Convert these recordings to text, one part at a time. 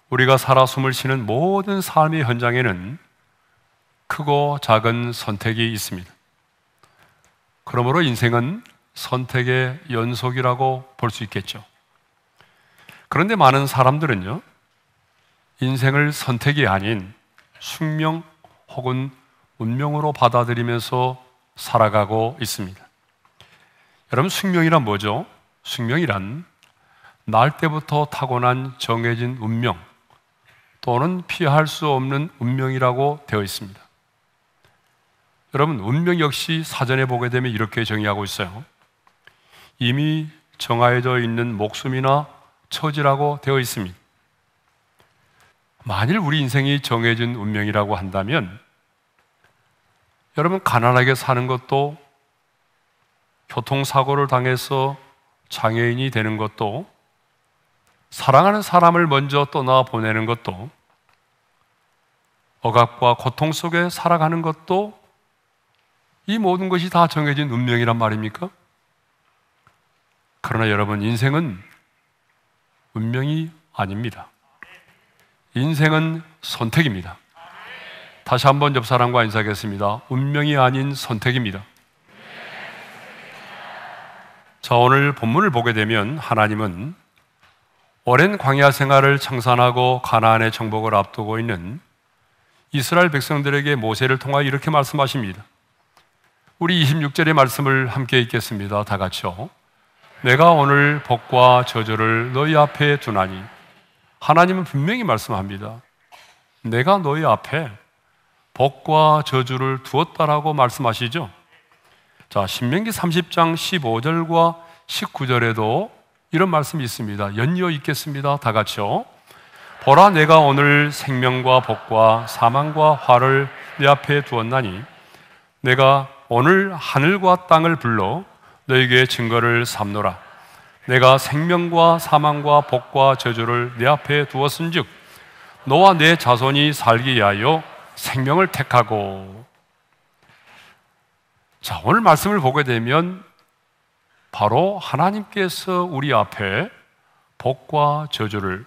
우리가 살아 숨을 쉬는 모든 삶의 현장에는 크고 작은 선택이 있습니다. 그러므로 인생은 선택의 연속이라고 볼 수 있겠죠. 그런데 많은 사람들은요, 인생을 선택이 아닌 숙명 혹은 운명으로 받아들이면서 살아가고 있습니다. 여러분, 숙명이란 뭐죠? 숙명이란 날 때부터 타고난 정해진 운명 또는 피할 수 없는 운명이라고 되어 있습니다. 여러분, 운명 역시 사전에 보게 되면 이렇게 정의하고 있어요. 이미 정해져 있는 목숨이나 처지라고 되어 있습니다. 만일 우리 인생이 정해진 운명이라고 한다면 여러분, 가난하게 사는 것도, 교통사고를 당해서 장애인이 되는 것도, 사랑하는 사람을 먼저 떠나 보내는 것도, 억압과 고통 속에 살아가는 것도, 이 모든 것이 다 정해진 운명이란 말입니까? 그러나 여러분, 인생은 운명이 아닙니다. 인생은 선택입니다. 다시 한번 옆 사람과 인사하겠습니다. 운명이 아닌 선택입니다. 자, 오늘 본문을 보게 되면 하나님은 오랜 광야 생활을 청산하고 가나안의 정복을 앞두고 있는 이스라엘 백성들에게 모세를 통하여 이렇게 말씀하십니다. 우리 26절의 말씀을 함께 읽겠습니다. 다 같이요. 내가 오늘 복과 저주를 너희 앞에 두나니. 하나님은 분명히 말씀합니다. 내가 너희 앞에 복과 저주를 두었다라고 말씀하시죠. 자, 신명기 30장 15절과 19절에도 이런 말씀이 있습니다. 연이어 읽겠습니다. 다 같이요. 보라, 내가 오늘 생명과 복과 사망과 화를 내 앞에 두었나니 내가 오늘 하늘과 땅을 불러 너에게 증거를 삼노라. 내가 생명과 사망과 복과 저주를 내 앞에 두었은즉 너와 내 자손이 살기 위하여 생명을 택하고. 자, 오늘 말씀을 보게 되면 바로 하나님께서 우리 앞에 복과 저주를,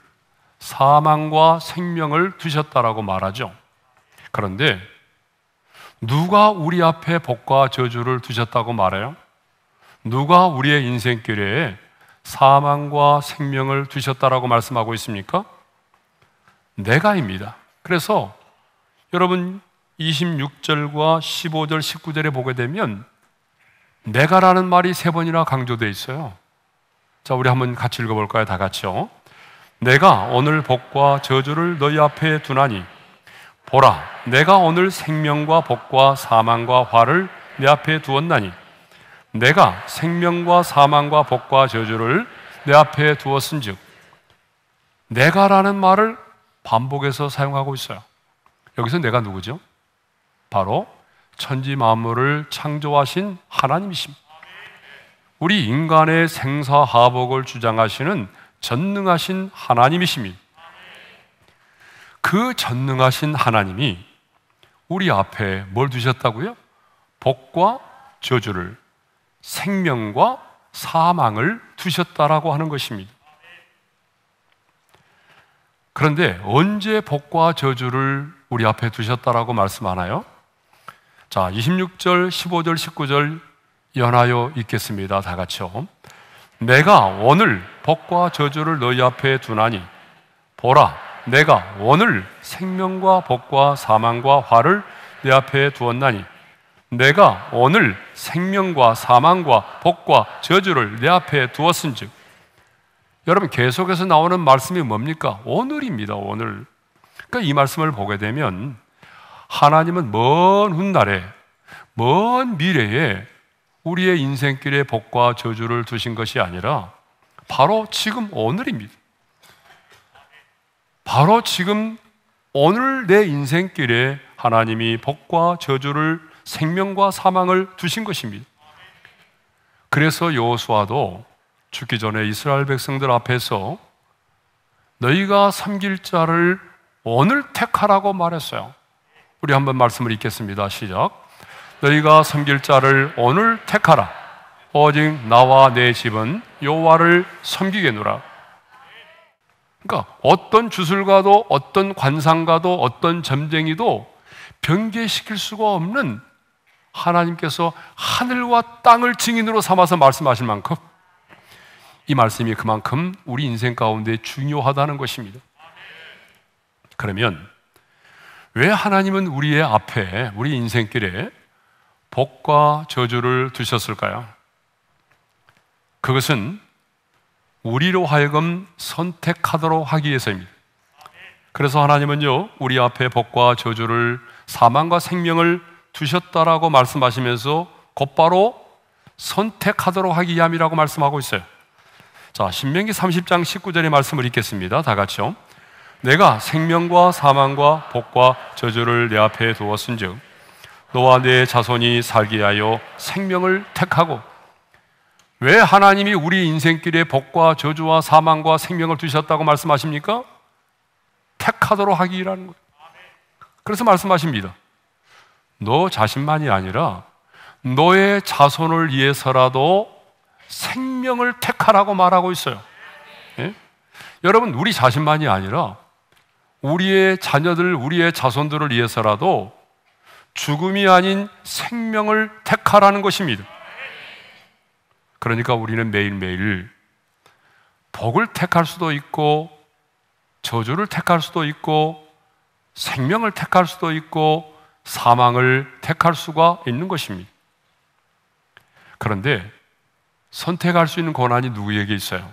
사망과 생명을 두셨다라고 말하죠. 그런데 누가 우리 앞에 복과 저주를 두셨다고 말해요? 누가 우리의 인생길에 사망과 생명을 두셨다라고 말씀하고 있습니까? 내가입니다. 그래서 여러분 26절과 15절, 19절에 보게 되면 내가라는 말이 3번이나 강조되어 있어요. 자, 우리 한번 같이 읽어볼까요? 다 같이요. 내가 오늘 복과 저주를 너희 앞에 두나니 보라, 내가 오늘 생명과 복과 사망과 화를 내 앞에 두었나니 내가 생명과 사망과 복과 저주를 내 앞에 두었은즉. 내가라는 말을 반복해서 사용하고 있어요. 여기서 내가 누구죠? 바로 천지 만물을 창조하신 하나님이십니다. 우리 인간의 생사하복을 주장하시는 전능하신 하나님이십니다. 그 전능하신 하나님이 우리 앞에 뭘 두셨다고요? 복과 저주를, 생명과 사망을 두셨다라고 하는 것입니다. 그런데 언제 복과 저주를 우리 앞에 두셨다라고 말씀하나요? 자, 26절, 15절, 19절 연하여 읽겠습니다. 다 같이요. 내가 오늘 복과 저주를 너희 앞에 두나니 보라, 내가 오늘 생명과 복과 사망과 화를 내 앞에 두었나니 내가 오늘 생명과 사망과 복과 저주를 내 앞에 두었은즉. 여러분, 계속해서 나오는 말씀이 뭡니까? 오늘입니다. 오늘. 그러니까 이 말씀을 보게 되면 하나님은 먼 훗날에, 먼 미래에 우리의 인생길에 복과 저주를 두신 것이 아니라 바로 지금 오늘입니다. 바로 지금 오늘 내 인생길에 하나님이 복과 저주를, 생명과 사망을 두신 것입니다. 그래서 여호수아도 죽기 전에 이스라엘 백성들 앞에서 너희가 섬길 자를 오늘 택하라고 말했어요. 우리 한번 말씀을 읽겠습니다. 시작. 너희가 섬길 자를 오늘 택하라. 오직 나와 내 집은 여호와를 섬기겠노라. 그러니까 어떤 주술가도 어떤 관상가도 어떤 점쟁이도 변개시킬 수가 없는 하나님께서 하늘과 땅을 증인으로 삼아서 말씀하실 만큼 이 말씀이 그만큼 우리 인생 가운데 중요하다는 것입니다. 그러면 왜 하나님은 우리의 앞에, 우리 인생길에 복과 저주를 두셨을까요? 그것은 우리로 하여금 선택하도록 하기 위해서입니다. 그래서 하나님은요, 우리 앞에 복과 저주를, 사망과 생명을 두셨다라고 말씀하시면서 곧바로 선택하도록 하기 위함이라고 말씀하고 있어요. 자, 신명기 30장 19절의 말씀을 읽겠습니다. 다 같이요. 내가 생명과 사망과 복과 저주를 내 앞에 두었은즉 너와 내 자손이 살게 하여 생명을 택하고. 왜 하나님이 우리 인생길에 복과 저주와 사망과 생명을 두셨다고 말씀하십니까? 택하도록 하기라는 거예요. 그래서 말씀하십니다. 너 자신만이 아니라 너의 자손을 위해서라도 생명을 택하라고 말하고 있어요. 예? 여러분, 우리 자신만이 아니라 우리의 자녀들, 우리의 자손들을 위해서라도 죽음이 아닌 생명을 택하라는 것입니다. 그러니까 우리는 매일매일 복을 택할 수도 있고 저주를 택할 수도 있고 생명을 택할 수도 있고 사망을 택할 수가 있는 것입니다. 그런데 선택할 수 있는 권한이 누구에게 있어요?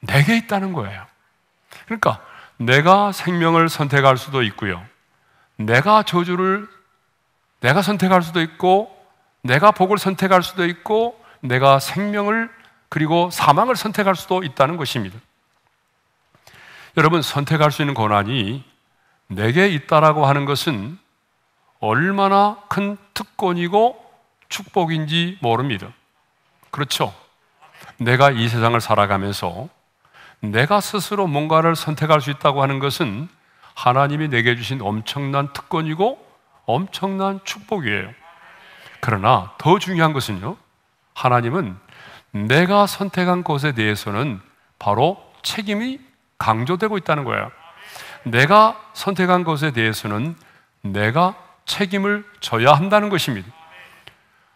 내게 있다는 거예요. 그러니까 내가 생명을 선택할 수도 있고요, 내가 저주를 내가 선택할 수도 있고, 내가 복을 선택할 수도 있고, 내가 생명을 그리고 사망을 선택할 수도 있다는 것입니다. 여러분, 선택할 수 있는 권한이 내게 있다라고 하는 것은 얼마나 큰 특권이고 축복인지 모릅니다. 그렇죠? 내가 이 세상을 살아가면서 내가 스스로 뭔가를 선택할 수 있다고 하는 것은 하나님이 내게 주신 엄청난 특권이고 엄청난 축복이에요. 그러나 더 중요한 것은요, 하나님은 내가 선택한 것에 대해서는 바로 책임이 강조되고 있다는 거예요. 내가 선택한 것에 대해서는 내가 책임을 져야 한다는 것입니다.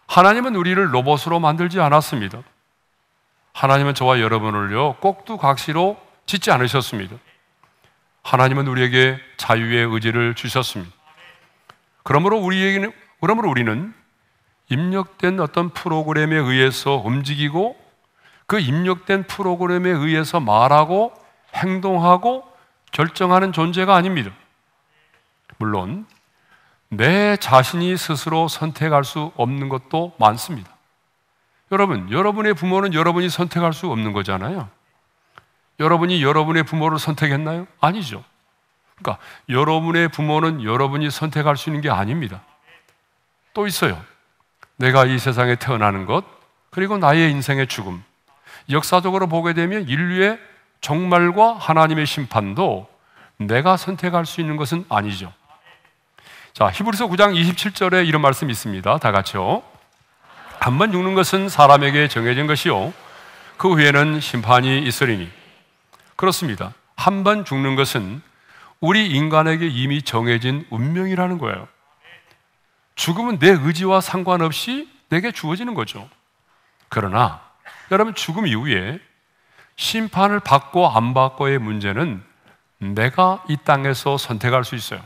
하나님은 우리를 로봇으로 만들지 않았습니다. 하나님은 저와 여러분을요, 꼭두각시로 짓지 않으셨습니다. 하나님은 우리에게 자유의 의지를 주셨습니다. 그러므로 우리는 입력된 어떤 프로그램에 의해서 움직이고 그 입력된 프로그램에 의해서 말하고 행동하고 결정하는 존재가 아닙니다. 물론 내 자신이 스스로 선택할 수 없는 것도 많습니다. 여러분, 여러분의 부모는 여러분이 선택할 수 없는 거잖아요. 여러분이 여러분의 부모를 선택했나요? 아니죠. 그러니까 여러분의 부모는 여러분이 선택할 수 있는 게 아닙니다. 또 있어요. 내가 이 세상에 태어나는 것, 그리고 나의 인생의 죽음. 역사적으로 보게 되면 인류의 종말과 하나님의 심판도 내가 선택할 수 있는 것은 아니죠. 자, 히브리서 9장 27절에 이런 말씀이 있습니다. 다 같이요. 한 번 죽는 것은 사람에게 정해진 것이요, 그 후에는 심판이 있으리니. 그렇습니다. 한 번 죽는 것은 우리 인간에게 이미 정해진 운명이라는 거예요. 죽음은 내 의지와 상관없이 내게 주어지는 거죠. 그러나 여러분, 죽음 이후에 심판을 받고 안 받고의 문제는 내가 이 땅에서 선택할 수 있어요.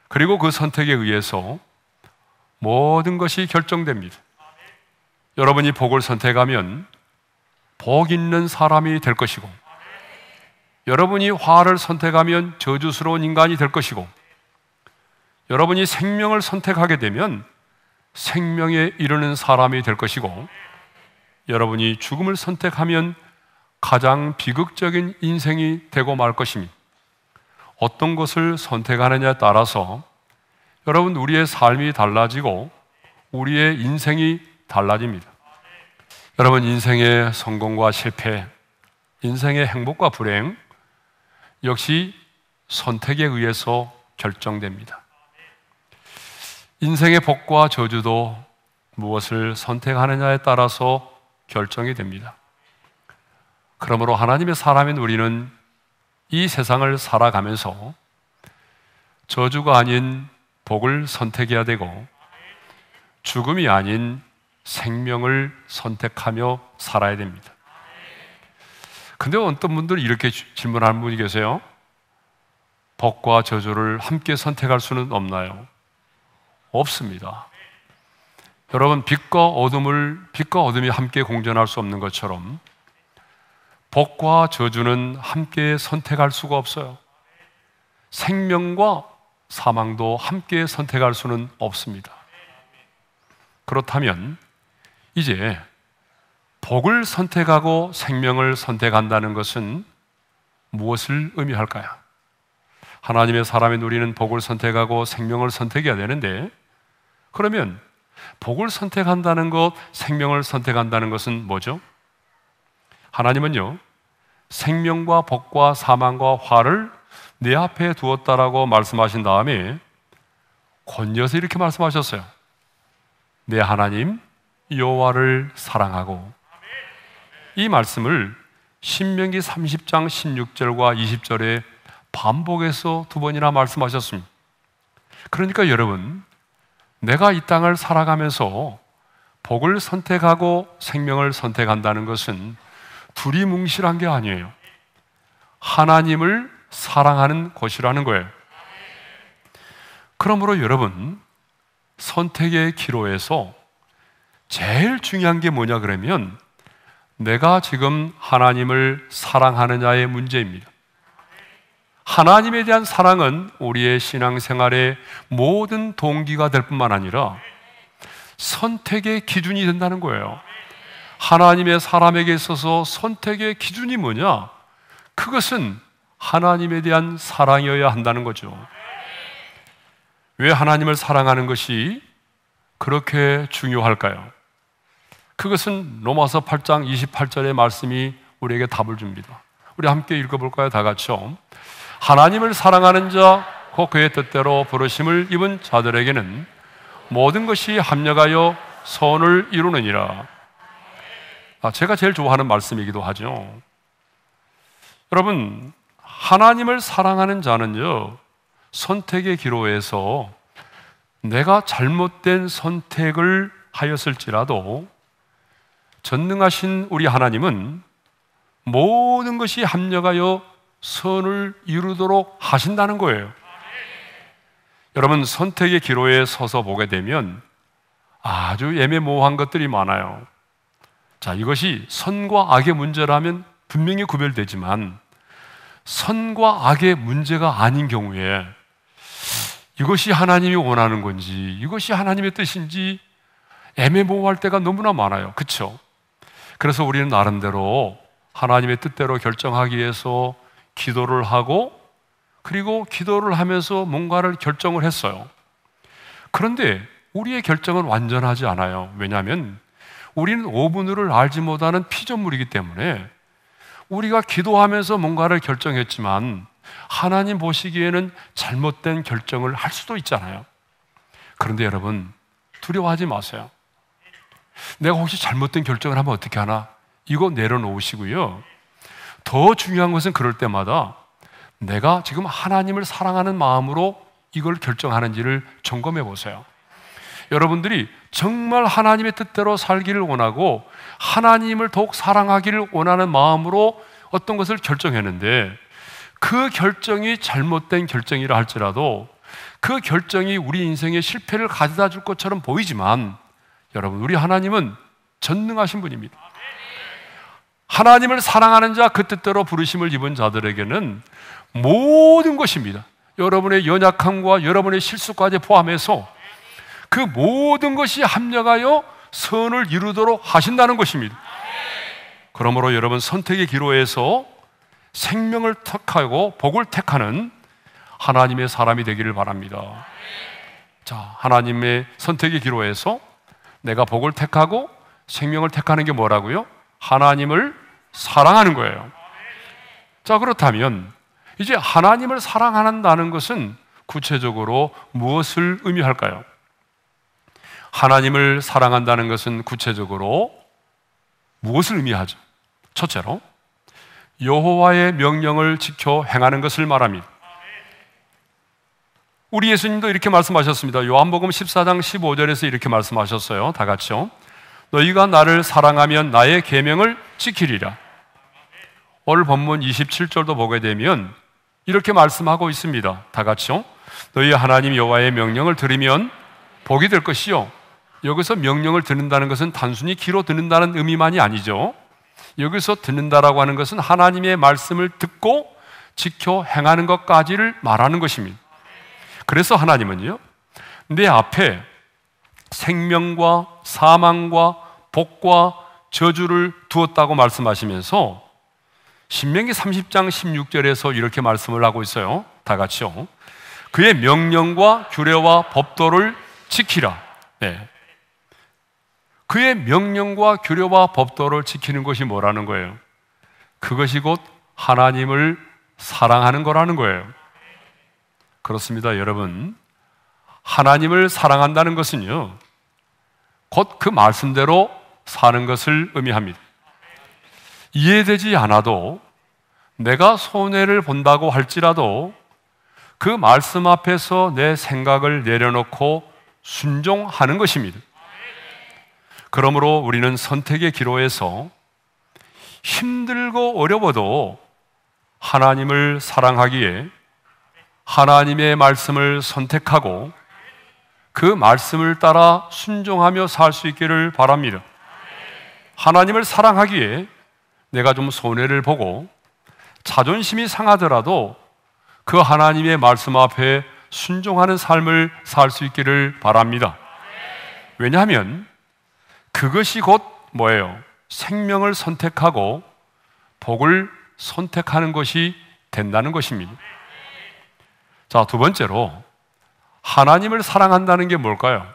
그리고 그 선택에 의해서 모든 것이 결정됩니다. 여러분이 복을 선택하면 복 있는 사람이 될 것이고, 여러분이 화를 선택하면 저주스러운 인간이 될 것이고, 여러분이 생명을 선택하게 되면 생명에 이르는 사람이 될 것이고, 여러분이 죽음을 선택하면 가장 비극적인 인생이 되고 말 것입니다. 어떤 것을 선택하느냐에 따라서 여러분, 우리의 삶이 달라지고 우리의 인생이 달라집니다. 여러분, 인생의 성공과 실패, 인생의 행복과 불행 역시 선택에 의해서 결정됩니다. 인생의 복과 저주도 무엇을 선택하느냐에 따라서 결정이 됩니다. 그러므로 하나님의 사람인 우리는 이 세상을 살아가면서 저주가 아닌 복을 선택해야 되고 죽음이 아닌 생명을 선택하며 살아야 됩니다. 근데 어떤 분들은 이렇게 질문하는 분이 계세요. 복과 저주를 함께 선택할 수는 없나요? 없습니다. 여러분, 빛과 어둠이 함께 공존할 수 없는 것처럼 복과 저주는 함께 선택할 수가 없어요. 생명과 사망도 함께 선택할 수는 없습니다. 그렇다면 이제 복을 선택하고 생명을 선택한다는 것은 무엇을 의미할까요? 하나님의 사람인 우리는 복을 선택하고 생명을 선택해야 되는데, 그러면 복을 선택한다는 것, 생명을 선택한다는 것은 뭐죠? 하나님은요, 생명과 복과 사망과 화를 내 앞에 두었다라고 말씀하신 다음에 권여서 이렇게 말씀하셨어요. 내 하나님 여호와를 사랑하고. 이 말씀을 신명기 30장 16절과 20절에 반복해서 2번이나 말씀하셨습니다. 그러니까 여러분, 내가 이 땅을 살아가면서 복을 선택하고 생명을 선택한다는 것은 두리뭉실한 게 아니에요. 하나님을 사랑하는 것이라는 거예요. 그러므로 여러분, 선택의 기로에서 제일 중요한 게 뭐냐 그러면 내가 지금 하나님을 사랑하느냐의 문제입니다. 하나님에 대한 사랑은 우리의 신앙생활의 모든 동기가 될 뿐만 아니라 선택의 기준이 된다는 거예요. 하나님의 사람에게 있어서 선택의 기준이 뭐냐? 그것은 하나님에 대한 사랑이어야 한다는 거죠. 왜 하나님을 사랑하는 것이 그렇게 중요할까요? 그것은 로마서 8장 28절의 말씀이 우리에게 답을 줍니다. 우리 함께 읽어볼까요? 다 같이요. 하나님을 사랑하는 자, 곧 그의 뜻대로 부르심을 입은 자들에게는 모든 것이 합력하여 선을 이루느니라. 제가 제일 좋아하는 말씀이기도 하죠. 여러분, 하나님을 사랑하는 자는요, 선택의 기로에서 내가 잘못된 선택을 하였을지라도 전능하신 우리 하나님은 모든 것이 합력하여 선을 이루도록 하신다는 거예요. 여러분, 선택의 기로에 서서 보게 되면 아주 애매모호한 것들이 많아요. 자, 이것이 선과 악의 문제라면 분명히 구별되지만 선과 악의 문제가 아닌 경우에 이것이 하나님이 원하는 건지 이것이 하나님의 뜻인지 애매모호할 때가 너무나 많아요. 그렇죠? 그래서 우리는 나름대로 하나님의 뜻대로 결정하기 위해서 기도를 하고, 그리고 기도를 하면서 뭔가를 결정을 했어요. 그런데 우리의 결정은 완전하지 않아요. 왜냐하면 우리는 오분을 알지 못하는 피조물이기 때문에 우리가 기도하면서 뭔가를 결정했지만 하나님 보시기에는 잘못된 결정을 할 수도 있잖아요. 그런데 여러분, 두려워하지 마세요. 내가 혹시 잘못된 결정을 하면 어떻게 하나? 이거 내려놓으시고요. 더 중요한 것은 그럴 때마다 내가 지금 하나님을 사랑하는 마음으로 이걸 결정하는지를 점검해 보세요. 여러분들이 정말 하나님의 뜻대로 살기를 원하고 하나님을 더욱 사랑하기를 원하는 마음으로 어떤 것을 결정했는데 그 결정이 잘못된 결정이라 할지라도 그 결정이 우리 인생의 실패를 가져다 줄 것처럼 보이지만 여러분, 우리 하나님은 전능하신 분입니다. 하나님을 사랑하는 자, 그 뜻대로 부르심을 입은 자들에게는 모든 것입니다. 여러분의 연약함과 여러분의 실수까지 포함해서 그 모든 것이 합력하여 선을 이루도록 하신다는 것입니다. 그러므로 여러분, 선택의 기로에서 생명을 택하고 복을 택하는 하나님의 사람이 되기를 바랍니다. 자, 하나님의 선택의 기로에서 내가 복을 택하고 생명을 택하는 게 뭐라고요? 하나님을 사랑하는 거예요. 자, 그렇다면 이제 하나님을 사랑한다는 것은 구체적으로 무엇을 의미할까요? 하나님을 사랑한다는 것은 구체적으로 무엇을 의미하죠? 첫째로, 여호와의 명령을 지켜 행하는 것을 말합니다. 우리 예수님도 이렇게 말씀하셨습니다. 요한복음 14장 15절에서 이렇게 말씀하셨어요. 다 같이요. 너희가 나를 사랑하면 나의 계명을 지키리라. 오늘 본문 27절도 보게 되면 이렇게 말씀하고 있습니다. 다 같이요. 너희 하나님 여호와의 명령을 들으면 복이 될 것이요. 여기서 명령을 듣는다는 것은 단순히 귀로 듣는다는 의미만이 아니죠. 여기서 듣는다라고 하는 것은 하나님의 말씀을 듣고 지켜 행하는 것까지를 말하는 것입니다. 그래서 하나님은요, 내 앞에 생명과 사망과 복과 저주를 두었다고 말씀하시면서 신명기 30장 16절에서 이렇게 말씀을 하고 있어요. 다 같이요. 그의 명령과 규례와 법도를 지키라. 네. 그의 명령과 규례와 법도를 지키는 것이 뭐라는 거예요? 그것이 곧 하나님을 사랑하는 거라는 거예요. 그렇습니다, 여러분. 하나님을 사랑한다는 것은요, 곧 그 말씀대로 사는 것을 의미합니다. 이해되지 않아도, 내가 손해를 본다고 할지라도 그 말씀 앞에서 내 생각을 내려놓고 순종하는 것입니다. 그러므로 우리는 선택의 기로에서 힘들고 어려워도 하나님을 사랑하기에 하나님의 말씀을 선택하고 그 말씀을 따라 순종하며 살 수 있기를 바랍니다. 하나님을 사랑하기에 내가 좀 손해를 보고 자존심이 상하더라도 그 하나님의 말씀 앞에 순종하는 삶을 살 수 있기를 바랍니다. 왜냐하면 그것이 곧 뭐예요? 생명을 선택하고 복을 선택하는 것이 된다는 것입니다. 자, 두 번째로 하나님을 사랑한다는 게 뭘까요?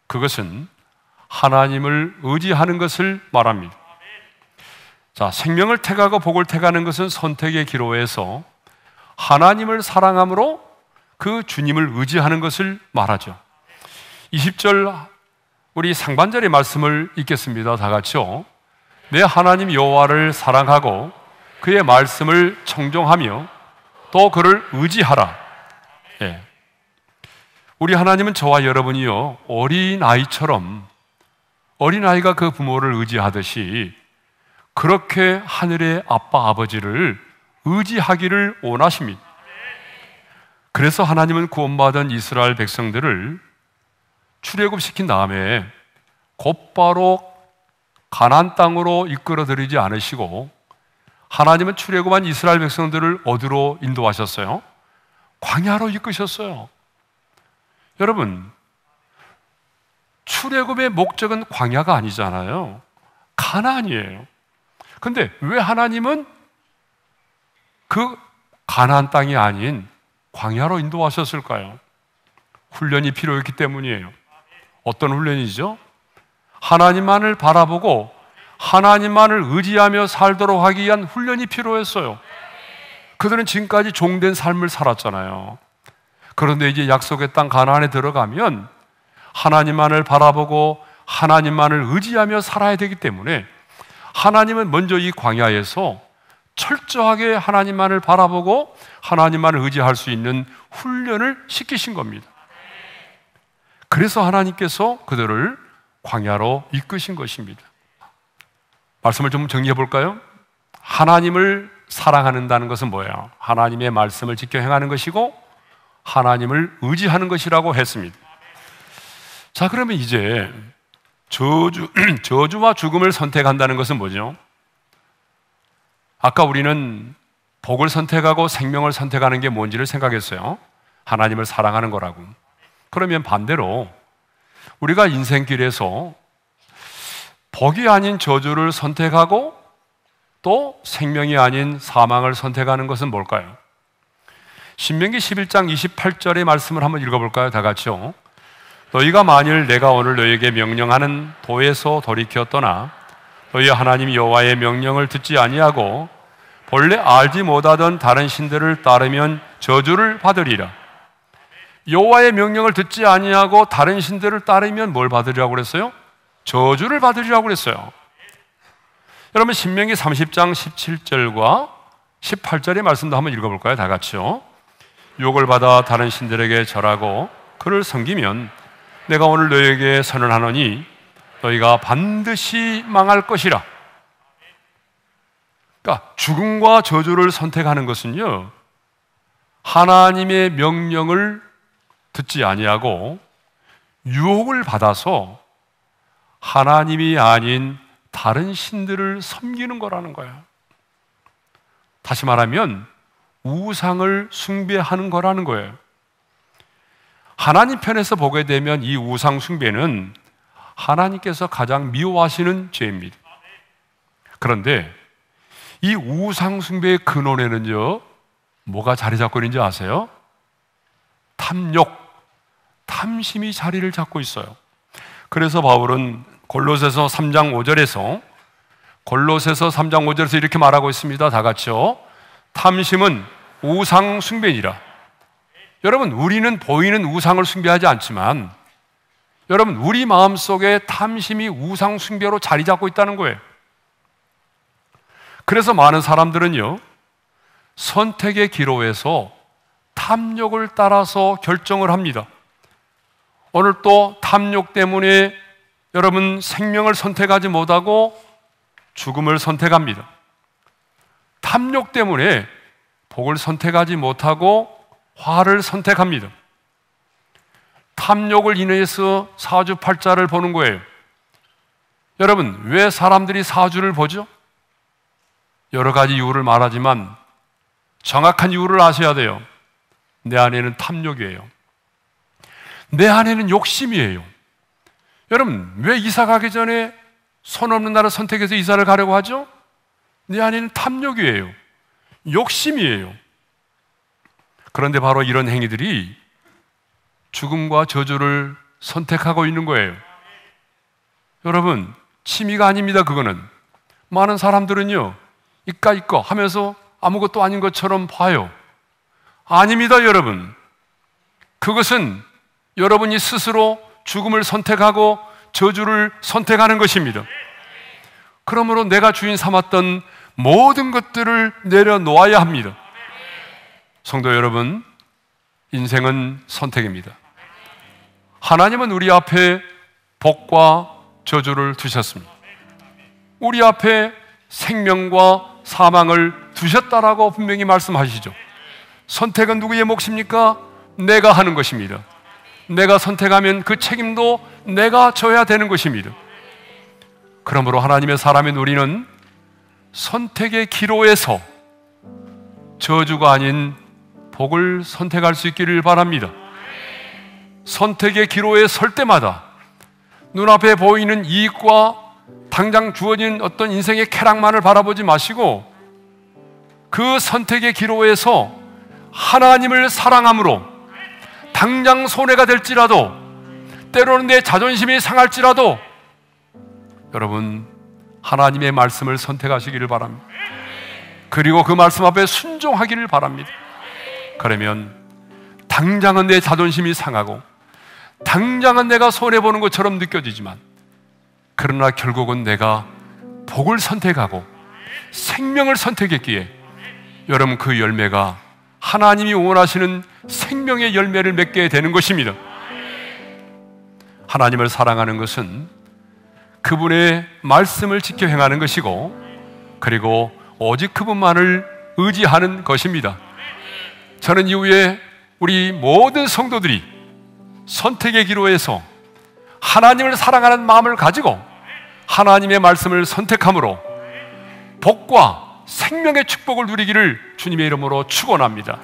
그것은 하나님을 의지하는 것을 말합니다. 자, 생명을 택하고 복을 택하는 것은 선택의 기로에서 하나님을 사랑함으로 그 주님을 의지하는 것을 말하죠. 20절 우리 상반절의 말씀을 읽겠습니다. 다 같이요. 내 하나님 여호와를 사랑하고 그의 말씀을 청종하며 또 그를 의지하라. 예. 우리 하나님은 저와 여러분이요, 어린아이처럼, 어린아이가 그 부모를 의지하듯이 그렇게 하늘의 아빠 아버지를 의지하기를 원하십니다. 그래서 하나님은 구원받은 이스라엘 백성들을 출애굽시킨 다음에 곧바로 가나안 땅으로 이끌어들이지 않으시고, 하나님은 출애굽한 이스라엘 백성들을 어디로 인도하셨어요? 광야로 이끄셨어요. 여러분, 출애굽의 목적은 광야가 아니잖아요. 가나안이에요. 근데 왜 하나님은 그 가나안 땅이 아닌 광야로 인도하셨을까요? 훈련이 필요했기 때문이에요. 어떤 훈련이죠? 하나님만을 바라보고 하나님만을 의지하며 살도록 하기 위한 훈련이 필요했어요. 그들은 지금까지 종된 삶을 살았잖아요. 그런데 이제 약속의 땅 가나안에 들어가면 하나님만을 바라보고 하나님만을 의지하며 살아야 되기 때문에 하나님은 먼저 이 광야에서 철저하게 하나님만을 바라보고 하나님만을 의지할 수 있는 훈련을 시키신 겁니다. 그래서 하나님께서 그들을 광야로 이끄신 것입니다. 말씀을 좀 정리해 볼까요? 하나님을 사랑한다는 것은 뭐예요? 하나님의 말씀을 지켜 행하는 것이고 하나님을 의지하는 것이라고 했습니다. 자, 그러면 이제 저주와 죽음을 선택한다는 것은 뭐죠? 아까 우리는 복을 선택하고 생명을 선택하는 게 뭔지를 생각했어요. 하나님을 사랑하는 거라고. 그러면 반대로 우리가 인생길에서 복이 아닌 저주를 선택하고 또 생명이 아닌 사망을 선택하는 것은 뭘까요? 신명기 11장 28절의 말씀을 한번 읽어볼까요? 다 같이요. 너희가 만일 내가 오늘 너희에게 명령하는 도에서 돌이켜 떠나 너희 하나님 여호와의 명령을 듣지 아니하고 본래 알지 못하던 다른 신들을 따르면 저주를 받으리라. 여호와의 명령을 듣지 아니하고 다른 신들을 따르면 뭘 받으리라고 그랬어요? 저주를 받으리라고 그랬어요. 여러분, 신명기 30장 17절과 18절의 말씀도 한번 읽어볼까요? 다 같이요. 욕을 받아 다른 신들에게 절하고 그를 섬기면 내가 오늘 너희에게 선언하노니 너희가 반드시 망할 것이라. 그러니까 죽음과 저주를 선택하는 것은요, 하나님의 명령을 듣지 아니하고 유혹을 받아서 하나님이 아닌 다른 신들을 섬기는 거라는 거야. 다시 말하면 우상을 숭배하는 거라는 거예요. 하나님 편에서 보게 되면 이 우상 숭배는 하나님께서 가장 미워하시는 죄입니다. 그런데 이 우상 숭배의 근원에는요, 뭐가 자리 잡고 있는지 아세요? 탐욕, 탐심이 자리를 잡고 있어요. 그래서 바울은 골로새서 3장 5절에서 이렇게 말하고 있습니다. 다 같이요. 탐심은 우상 숭배니라. 여러분, 우리는 보이는 우상을 숭배하지 않지만 여러분, 우리 마음속에 탐심이 우상 숭배로 자리 잡고 있다는 거예요. 그래서 많은 사람들은요, 선택의 기로에서 탐욕을 따라서 결정을 합니다. 오늘 또 탐욕 때문에 여러분 생명을 선택하지 못하고 죽음을 선택합니다. 탐욕 때문에 복을 선택하지 못하고 화를 선택합니다. 탐욕을 인해서 사주팔자를 보는 거예요. 여러분, 왜 사람들이 사주를 보죠? 여러 가지 이유를 말하지만 정확한 이유를 아셔야 돼요. 내 안에는 탐욕이에요. 내 안에는 욕심이에요. 여러분, 왜 이사 가기 전에 손 없는 날을 선택해서 이사를 가려고 하죠? 내 안에는 탐욕이에요. 욕심이에요. 그런데 바로 이런 행위들이 죽음과 저주를 선택하고 있는 거예요. 여러분, 취미가 아닙니다. 그거는. 많은 사람들은요, 이까 하면서 아무것도 아닌 것처럼 봐요. 아닙니다, 여러분. 그것은 여러분이 스스로 죽음을 선택하고 저주를 선택하는 것입니다. 그러므로 내가 주인 삼았던 모든 것들을 내려놓아야 합니다. 성도 여러분, 인생은 선택입니다. 하나님은 우리 앞에 복과 저주를 두셨습니다. 우리 앞에 생명과 사망을 두셨다라고 분명히 말씀하시죠. 선택은 누구의 몫입니까? 내가 하는 것입니다. 내가 선택하면 그 책임도 내가 져야 되는 것입니다. 그러므로 하나님의 사람인 우리는 선택의 기로에서 저주가 아닌 복을 선택할 수 있기를 바랍니다. 선택의 기로에 설 때마다 눈앞에 보이는 이익과 당장 주어진 어떤 인생의 쾌락만을 바라보지 마시고 그 선택의 기로에서 하나님을 사랑함으로 당장 손해가 될지라도 때로는 내 자존심이 상할지라도 여러분 하나님의 말씀을 선택하시기를 바랍니다. 그리고 그 말씀 앞에 순종하기를 바랍니다. 그러면 당장은 내 자존심이 상하고 당장은 내가 손해보는 것처럼 느껴지지만 그러나 결국은 내가 복을 선택하고 생명을 선택했기에 여러분 그 열매가 하나님이 원하시는 생명의 열매를 맺게 되는 것입니다. 하나님을 사랑하는 것은 그분의 말씀을 지켜 행하는 것이고 그리고 오직 그분만을 의지하는 것입니다. 저는 이후에 우리 모든 성도들이 선택의 기로에서 하나님을 사랑하는 마음을 가지고 하나님의 말씀을 선택함으로 복과 생명의 축복을 누리기를 주님의 이름으로 축원합니다.